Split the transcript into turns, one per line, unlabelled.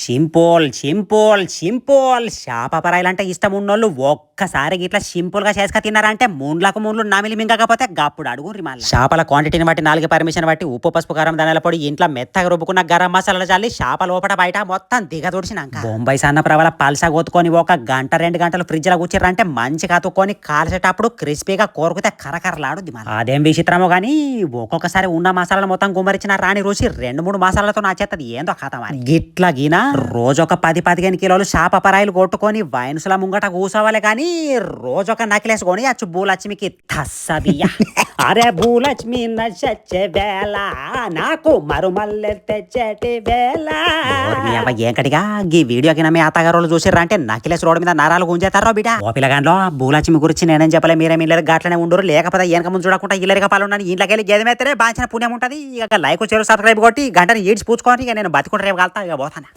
Simple simple simple చేప పరాయిలంటే ఇష్టం ఉన్నోళ్ళు ఒక్కసారి ఇట్లా సింపుల్ గా చేసుక తిన్నారంటే మూండ్లకు మూండ్లు నమిలి మింగకపోతే గప్పుడు అడుగురి మళ్ళీ చేపల క్వాంటిటీని బట్టి నాలుగు పర్మిషన్ బట్టి ఉప్పు పసుపు కారం ధనియాల పొడి ఇంట్లో మెత్తగా రుబ్బుకున్న గరం మసాలాలు చల్లి చేప లోపల బయట మొత్తం దిగదొడిచినాక బొంబాయి సన్న ప్రవల పల్స కొత్తుకొని ఒక గంట 2 గంటలు ఫ్రిడ్జ్ లో కూర్చారంటే మంచిగా అతుక్కొని కాల్చేటప్పుడు క్రిస్పీగా కోరుకుతే కరకరలాడుద్ది మళ్ళీ అదేం విచిత్రమో గానీ ఒక్కొక్కసారి ఉన్న మసాలాలు మొత్తం గుమ్మరించిన రాని రుచి 2-3 మసాలాలతో నా చేతది ఏందో కథ మరి గిట్లా గినా రోజొక 10-15 కిలోలు చేప పరాయిలు కొట్టుకొని వైన్సుల ముంగట కూసోవాలి కానీ రోజొక నకిలేసి కొని అచ్చు భూలక్ష్మికి తస్సదియా అరే భూలక్ష్మి నచ్చే వేళ నాకు మరుమల్లె తెచ్చటి వేళ ఏంకటిగా ఈ వీడియోకి మీ అత్తగారు చూసిర్రా అంటే నకిలేసి రోడ్డు మీద నరాలు గుంజేతారో బిడ్డ ఓ పిల్లగాంలో భూలక్ష్మి గురించి నేనేం చెప్పలే మీరేమి ఇల్లరు గాట్లనే ఉండరు లేకపోతే వెనక ముందు చూడకుండా ఇల్లరిగా పాలున్నాను ఇంట్లోకి వెళ్ళి గేదెమేత్తరే బాంచిన పుణ్యం ఉంటది ఇక లైక్ చేరు సబ్స్క్రైబ్ కొట్టి గంటని ఈడ్చి పూచుకొని ఇక నేను బతికుంటే రేపు కలుతా ఇక పోతాను.